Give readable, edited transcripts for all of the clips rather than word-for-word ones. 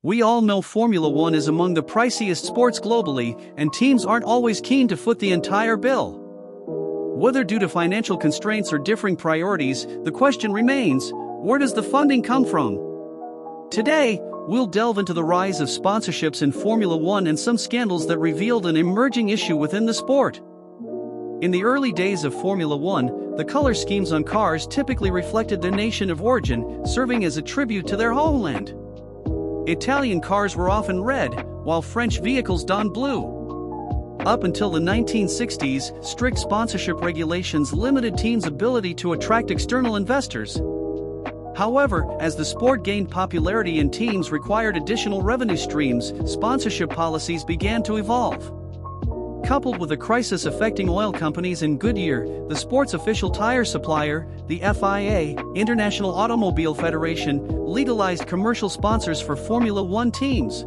We all know Formula One is among the priciest sports globally, and teams aren't always keen to foot the entire bill. Whether due to financial constraints or differing priorities, the question remains, where does the funding come from? Today, we'll delve into the rise of sponsorships in Formula One and some scandals that revealed an emerging issue within the sport. In the early days of Formula One, the color schemes on cars typically reflected their nation of origin, serving as a tribute to their homeland. Italian cars were often red, while French vehicles donned blue. Up until the 1960s, strict sponsorship regulations limited teams' ability to attract external investors. However, as the sport gained popularity and teams required additional revenue streams, sponsorship policies began to evolve. Coupled with a crisis affecting oil companies in Goodyear, the sport's official tire supplier, the FIA, International Automobile Federation, legalized commercial sponsors for Formula One teams.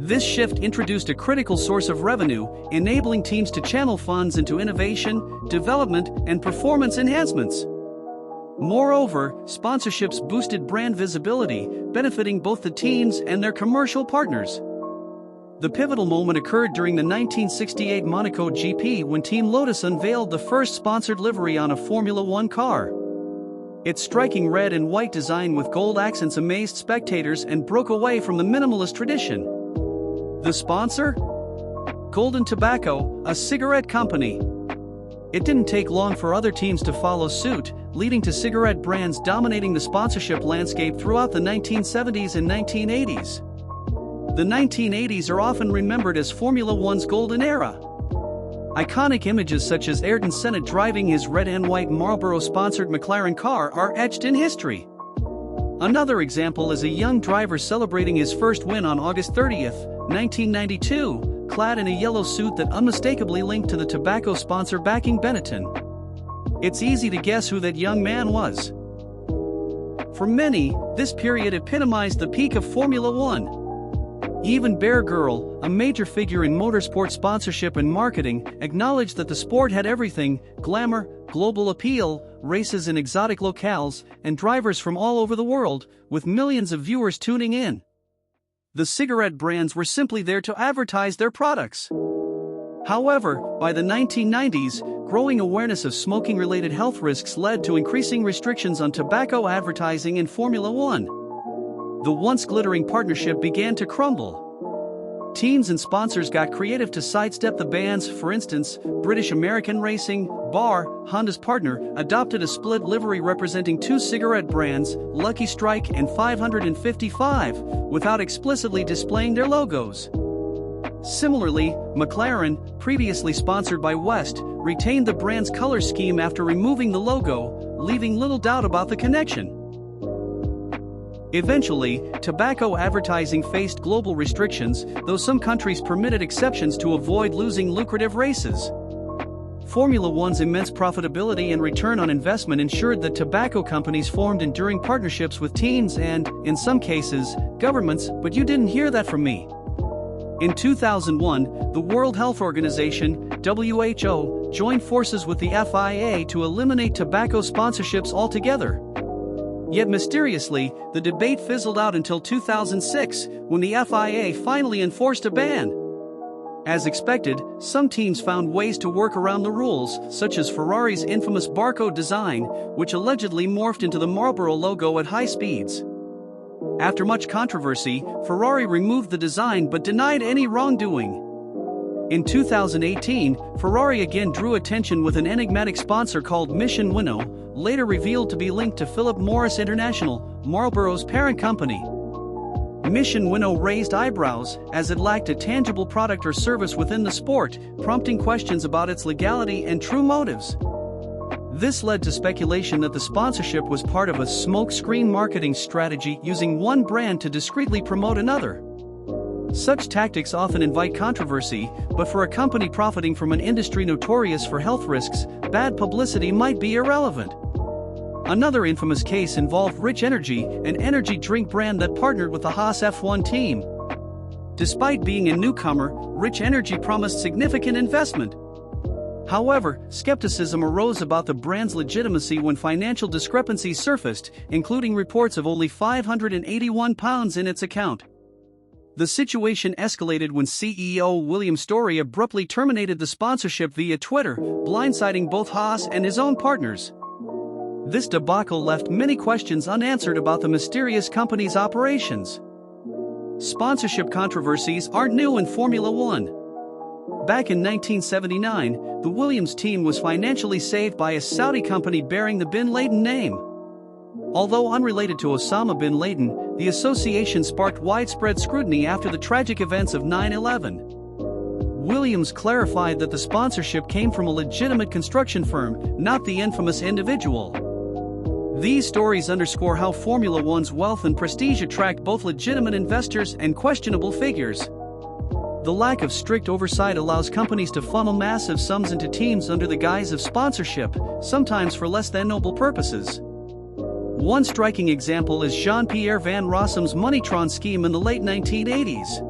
This shift introduced a critical source of revenue, enabling teams to channel funds into innovation, development, and performance enhancements. Moreover, sponsorships boosted brand visibility, benefiting both the teams and their commercial partners. The pivotal moment occurred during the 1968 Monaco GP when Team Lotus unveiled the first sponsored livery on a Formula One car. Its striking red and white design with gold accents amazed spectators and broke away from the minimalist tradition. The sponsor? Golden Tobacco, a cigarette company. It didn't take long for other teams to follow suit, leading to cigarette brands dominating the sponsorship landscape throughout the 1970s and 1980s. The 1980s are often remembered as Formula One's golden era. Iconic images such as Ayrton Senna driving his red and white Marlboro-sponsored McLaren car are etched in history. Another example is a young driver celebrating his first win on August 30, 1992, clad in a yellow suit that unmistakably linked to the tobacco sponsor backing Benetton. It's easy to guess who that young man was. For many, this period epitomized the peak of Formula One. Even Bear Girl, a major figure in motorsport sponsorship and marketing, acknowledged that the sport had everything: glamour, global appeal, races in exotic locales, and drivers from all over the world, with millions of viewers tuning in. The cigarette brands were simply there to advertise their products. However, by the 1990s, growing awareness of smoking-related health risks led to increasing restrictions on tobacco advertising in Formula One. The once glittering partnership began to crumble. Teams and sponsors got creative to sidestep the bans. For instance, British American Racing, BAR, Honda's partner, adopted a split livery representing two cigarette brands, Lucky Strike and 555, without explicitly displaying their logos. Similarly, McLaren, previously sponsored by West, retained the brand's color scheme after removing the logo, leaving little doubt about the connection. Eventually, tobacco advertising faced global restrictions, though some countries permitted exceptions to avoid losing lucrative races. Formula One's immense profitability and return on investment ensured that tobacco companies formed enduring partnerships with teams and, in some cases, governments, but you didn't hear that from me. In 2001, the World Health Organization, WHO, joined forces with the FIA to eliminate tobacco sponsorships altogether. Yet mysteriously, the debate fizzled out until 2006, when the FIA finally enforced a ban. As expected, some teams found ways to work around the rules, such as Ferrari's infamous barcode design, which allegedly morphed into the Marlboro logo at high speeds. After much controversy, Ferrari removed the design but denied any wrongdoing. In 2018, Ferrari again drew attention with an enigmatic sponsor called Mission Winnow, later revealed to be linked to Philip Morris International, Marlboro's parent company. Mission Winnow raised eyebrows, as it lacked a tangible product or service within the sport, prompting questions about its legality and true motives. This led to speculation that the sponsorship was part of a smokescreen marketing strategy using one brand to discreetly promote another. Such tactics often invite controversy, but for a company profiting from an industry notorious for health risks, bad publicity might be irrelevant. Another infamous case involved Rich Energy, an energy drink brand that partnered with the Haas F1 team. Despite being a newcomer, Rich Energy promised significant investment. However, skepticism arose about the brand's legitimacy when financial discrepancies surfaced, including reports of only £581 in its account. The situation escalated when CEO William Storey abruptly terminated the sponsorship via Twitter, blindsiding both Haas and his own partners. This debacle left many questions unanswered about the mysterious company's operations. Sponsorship controversies aren't new in Formula One. Back in 1979, the Williams team was financially saved by a Saudi company bearing the bin Laden name. Although unrelated to Osama bin Laden, the association sparked widespread scrutiny after the tragic events of 9/11. Williams clarified that the sponsorship came from a legitimate construction firm, not the infamous individual. These stories underscore how Formula One's wealth and prestige attract both legitimate investors and questionable figures. The lack of strict oversight allows companies to funnel massive sums into teams under the guise of sponsorship, sometimes for less than noble purposes. One striking example is Jean-Pierre Van Rossum's Moneytron scheme in the late 1980s.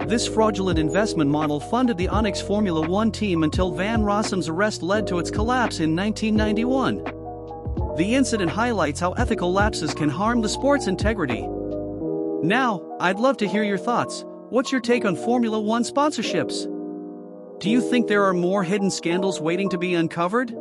This fraudulent investment model funded the Onyx Formula One team until Van Rossum's arrest led to its collapse in 1991. The incident highlights how ethical lapses can harm the sport's integrity. Now, I'd love to hear your thoughts. What's your take on Formula One sponsorships? Do you think there are more hidden scandals waiting to be uncovered?